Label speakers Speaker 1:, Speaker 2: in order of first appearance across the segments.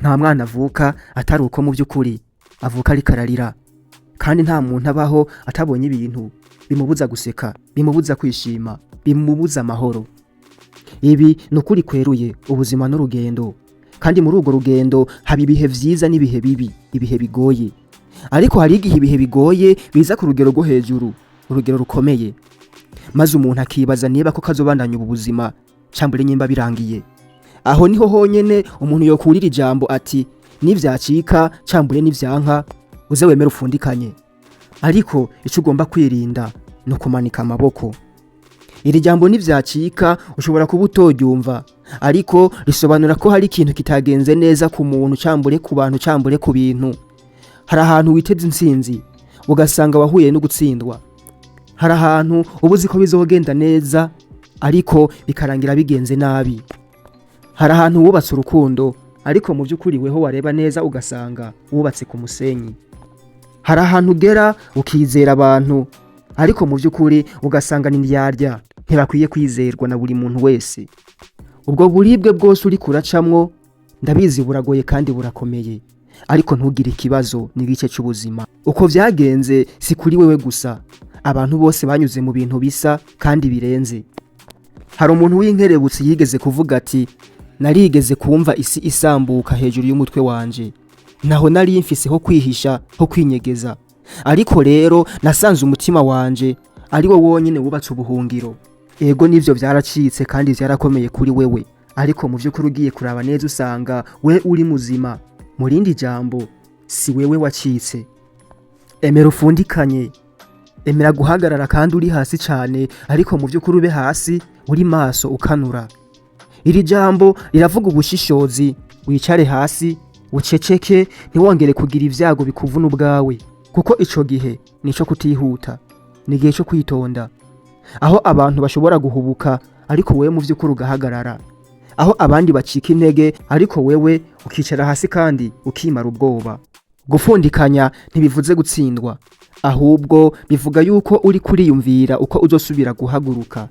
Speaker 1: nta mwana avuka atari uko mu by'ukuri avuka ari kararira, kandi nta muntu abaho atabonye ibintu bimubuza guseka, bimubuza kwishima, bimubuza amahoro. Ibi ni ukuri kweruye, ubuzima n'urugendo, kandi muri urwo rugendo haba ibihe vyiza n'ibihe bibi, ibihe bigoye. Ariko hari igihe ibihe bigoye biza ku rugero rwo hejuru, urugero rukomeye, maze umuntu akibaza niba ko kazobandanya ubu buzima cambure nyimba birangiye. Aho niho honyene umuntu yokurira ijambo ati nivyacika cambure nivyanka uze wemere ufundikanye. Ariko ico ugomba kwirinda no kumanika amaboko. Iri jambo nivyacika ushobora kuba utoryumva, ariko risobanura ko hari ikintu kitagenze neza ku muntu, cambure ku bantu, cambure ku bintu. Hari ahantu witeze intsinzi ugasanga wahuye no gutsindwa. Hari ahantu ubuzi ko bizogenda neza ariko bikarangira bigenze nabi. Hari ahantu wubatse urukundo ariko mu by'ukuri weho wareba neza ugasanga wubatse ku musenyi. Hari ahantu ugera ukizera abantu ariko mu by'ukuri ugasanga n'indyarya, ntibakwiye kwizerwa na buri muntu wese. Ubwo buribwe bwose uri kuracamwo ndabizi buragoye kandi burakomeye, ariko ntugire ikibazo, n'igice cy'ubuzima. Uko vyagenze si kuri wewe gusa, abantu bose banyuze mu bintu bisa kandi birenze. Hari umuntu w'inkerebutsi yigeze kuvuga ati narigeze kumva isi isambuka hejuru y'umutwe wanje, naho nari mfise ho kwihisha, ho kwinyegeza, ariko rero nasanze umutima wanje ari wo wonyene wubatse ubuhungiro. Ego nivyo vyaracitse kandi vyarakomeye kuri wewe, ariko mu vy'ukuri ugiye kuraba neza usanga we uri muzima. Murindi jambo si wewe wacitse. Emera ufundikanye, emera guhagarara kandi uri hasi cyane, ariko mu by'ukuri ube hasi uri maso ukanura. Iri jambo riravuga ubushishozi, wicare hasi uceceke, ntiwongere kugira ivyago bikuvuna ubwawe, kuko ico gihe nico kutihuta, ni gihe cyo kwitonda. Aho abantu bashobora guhubuka ariko wewe mu by'ukuri ugahagarara, aho abandi bacika intege ariko wewe ukicara hasi kandi ukimara ubwoba. Gufundikanya ntibivuze gutsindwa, ahubwo bivuga yuko uri kuriyumvira uko uzosubira guhaguruka.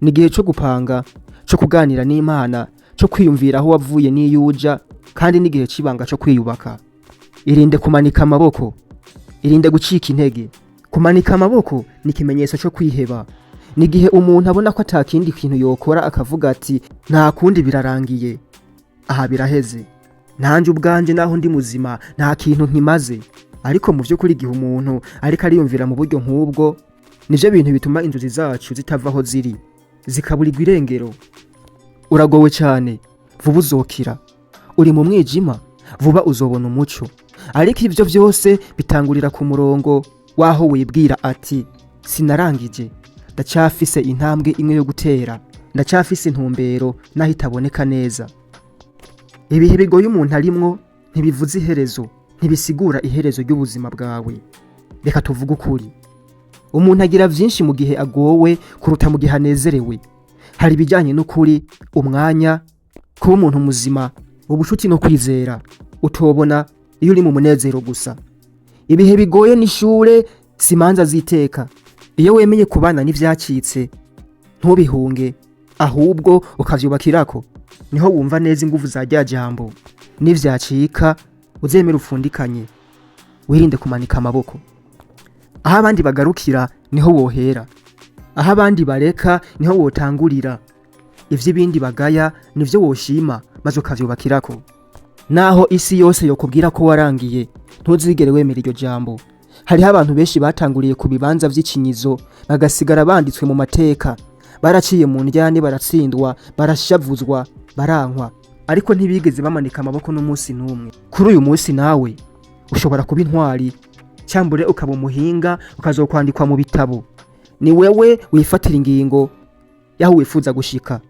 Speaker 1: Ni gihe cyo gupanga, cyo kuganira n'Imana, cyo kwiyumvira aho wavuye n'iyuja, kandi ni gihe cibanga cyo kwiyubaka. Irinde kumanika amaboko, irinde gucika intege. Kumanika amaboko ni kimenyetso cyo kwiheba. Ni gihe umuntu abona ko atakindi kintu yokora akavuga ati nta kundi birarangiye, aha biraheze, nanje ubwanje naho ndi muzima nta kintu nkimaze. Ariko mu by'ukuri gihe umuntu ariko ariyumvira mu buryo nk'ubwo, nivyo bintu bituma inzozi zacu zitavaho ziri, zikaburirwa irengero. Uragowe cyane, vuba uzokira. Uri mu mwijima, vuba uzobona umuco. Ariko ivyo vyose bitangurira ku murongo waho wibwira ati sinarangije, ndacafise intambwe imwe yo gutera, ndacafise intumbero naho itaboneka neza. Ibihe bigoye umuntu arimwo ntibivuze iherezo, ntibisigura iherezo ry'ubuzima bwawe. Reka tuvuge ukuri, umuntu agira vyinshi mu gihe agowe kuruta mu gihe anezerewe. Hari ibijyanye n'ukuri, umwanya, kuba umuntu muzima, ubushuti no kwizera utobona iyo uri mu munezero gusa. Ibihe bigoye n'ishure, simanza ziteka. Iyo wemeye kubana n'ivyacitse ntubihunge, ahubwo ukavyubakirako, niho wumva neza ingufu za rya jambo. Nivyacika uzemera ufundikanye, wirinde kumanika amaboko. Aho abandi bagarukira niho wohera, aho abandi bareka niho wotangurira. Ivy'ibindi bagaya nivyo woshima maze ukavyubakirako. Naho isi yose yokubwira ko warangiye, ntuzigere wemera iryo jambo. Hariho abantu benshi batanguriye ku bibanza vy'icinyizo bagasigara banditswe mu mateka, baraciye mu ndyane, baratsindwa, barashavuzwa, barankwa, ariko ntibigeze bamanika amaboko n'umunsi n'umwe. Kuri uyu munsi nawe ushobora kuba intwari, cyambure ukaba umuhinga, ukazokwandikwa mu bitabo. Ni wewe wifatira ingingo yaho wifuza gushika,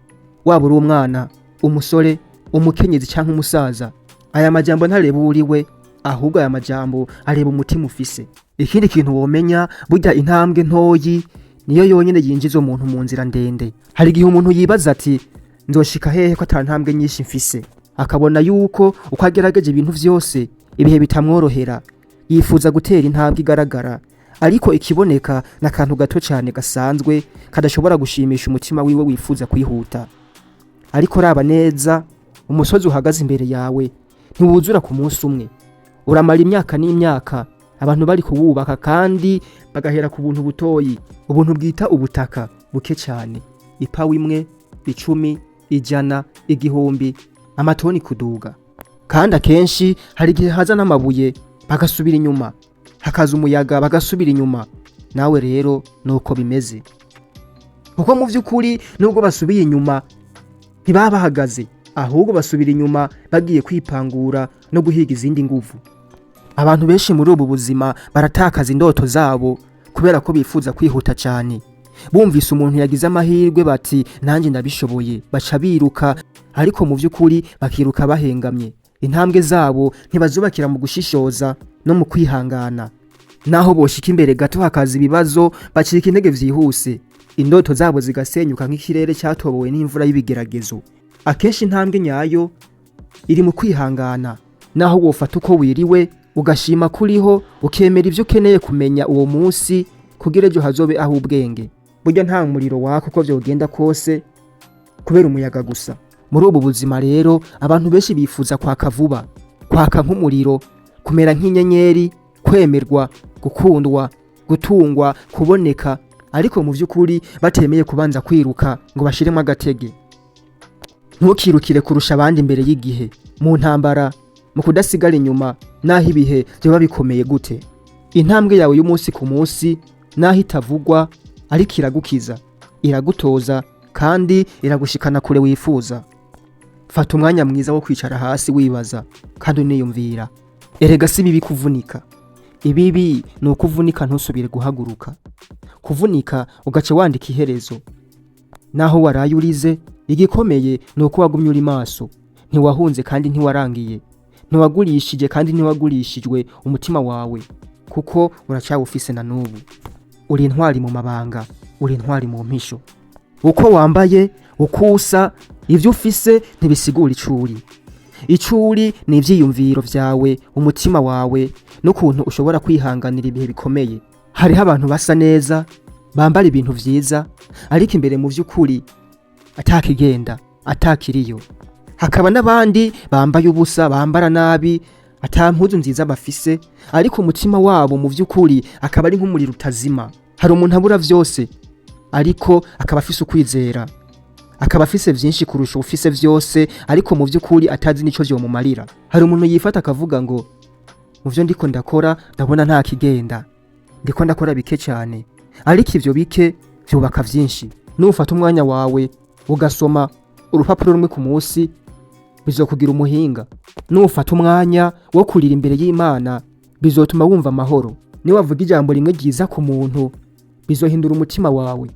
Speaker 1: waba uri umwana, umusore, umukenyezi cyangwa umusaza. Aya majambo ntareba uriwe, ahubwo aya majambo areba umutima ufise. Ikindi kintu womenya, burya intambwe ntoyi niyo yonyene yinjiza umuntu mu nzira ndende. Hari igihe umuntu yibaza ati nzoshika hehe ko atantambwe nyinshi mfise, akabona yuko uko agerageje ibintu vyose ibihe bitamworohera, yifuza gutera intambwe igaragara, ariko ikiboneka n'akantu gato cyane gasanzwe kadashobora gushimisha umutima wiwe wifuza kwihuta. Ariko raba neza umusozi uhagaze imbere yawe, ntiwuzura ku munsi umwe, uramara imyaka n'imyaka abantu bari kuwubaka kandi bagahera ku buntu butoyi, ubuntu bwita ubutaka buke cyane, ipawa imwe, 10, 100, 1000, amatoni kuduga. Kandi akenshi hari igihe haza n'amabuye bagasubira inyuma, hakaza umuyaga bagasubira inyuma. Nawe rero nuko bimeze, kuko mu by'ukuri nubwo basubiye inyuma ntibaba bahagaze, ahubwo basubira inyuma bagiye kwipangura no guhiga izindi nguvu. Abantu benshi muri ubu buzima baratakaza indoto zabo kubera ko bifuza kwihuta cyane. Bumvise umuntu yagize amahirwe bati nanjye ndabishoboye, baca biruka, ariko mu by'ukuri bakiruka bahengamye. Intambwe zabo ntibazubakira mu gushishoza no mu kwihangana. Naho boshika imbere gato hakaza ibibazo, bacika intege vyihuse, indoto zabo zigasenyuka nk'ikirere cyatobowe n'imvura y'ibigeragezo. Akenshi intambwe nyayo iri mu kwihangana, naho wofata uko wiriwe ugashima kuriho, ukemera ivyo ukeneye kumenya uwo munsi kugira ejo hazobe aho ubwenge. Burya nta muriro waka uko vyogenda kose kubera umuyaga gusa. Muri ubu buzima rero abantu benshi bifuza kwaka vuba, kwaka nk'umuriro, kumera nk'inyenyeri, kwemerwa, gukundwa, gutungwa, kuboneka, ariko mu by'ukuri batemeye kubanza kwiruka ngo bashiremo agatege. Ntukirukire kurusha abandi imbere y'igihe, mu ntambara, mu kudasigara inyuma, naho ibihe byoba bikomeye gute. Intambwe yawe y'umunsi ku munsi naho itavugwa, ariko iragukiza, iragutoza kandi iragushikana kure wifuza. Fata umwanya mwiza wo kwicara hasi wibaza kandi uniyumvira. Erega si bibi kuvunika, ibibi ni ukuvunika ntusubire guhaguruka. Kuvunika ugace wandika iherezo, naho waraye urize, igikomeye ni uko wagumye uri maso, ntiwahunze kandi ntiwarangiye, ntiwagurishije kandi ntiwagurishijwe umutima wawe, kuko uracyawufise na n'ubu. Uri intwari mu mabanga, uri intwari mu mpisho. Uko wambaye, uko usa, ivyo ufise ntibisigura icuri. Icuri ni ivyiyumviro vyawe, umutima wawe, n'ukuntu ushobora kwihanganira ibihe bikomeye. Hariho abantu basa neza, bambara ibintu vyiza, ariko imbere mu vy'ukuri atakigenda, atakiriyo. Hakaba n'abandi bambaye ubusa, bambara nabi, ata mpuzu nziza bafise, ariko umutima wabo mu vy'ukuri akaba ari nk'umuriro utazima. Hari umuntu abura vyose, ariko akaba afise ukwizera, akaba afise vyinshi kurusha ufise vyose, ariko mu vy'ukuri atazi nico vyomumarira. Hari umuntu yifata akavuga ngo mu vyo ndiko ndakora ndabona nta kigenda, ndiko ndakora bike cyane, ariko ivyo bike vyubaka vyinshi. Nufata umwanya wawe ugasoma urupapuro rumwe ku munsi, bizokugira umuhinga. Nufata umwanya wo kurira imbere y'Imana, bizotuma wumva amahoro. Ni wavuga ijambo rimwe ryiza ku muntu, bizohindura umutima wawe.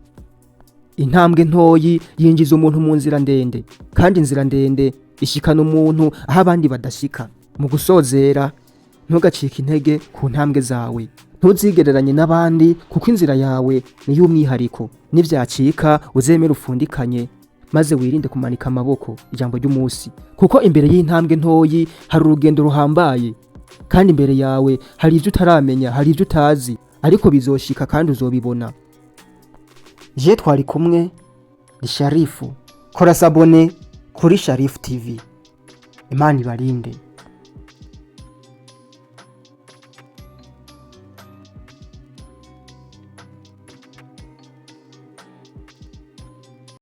Speaker 1: Intambwe ntoyi yinjiza umuntu mu nzira ndende, kandi inzira ndende ishikana umuntu aho abandi badashika. Mu gusozera, ntugacike intege ku ntambwe zawe, ntuzigereranye n'abandi, kuko inzira yawe ni y'umwihariko. Nivyacika uzemera ufundikanye, maze wirinde kumanika amaboko. Ijambo ry'umunsi, kuko imbere y'intambwe ntoyi hari urugendo ruhambaye, kandi imbere yawe hari ivyo utaramenya, hari ivyo utazi, ariko bizoshika kandi uzobibona. Je twari kumwe ni Sharifu. Kora sabone kuri Sharifu TV. Imana ibarinde.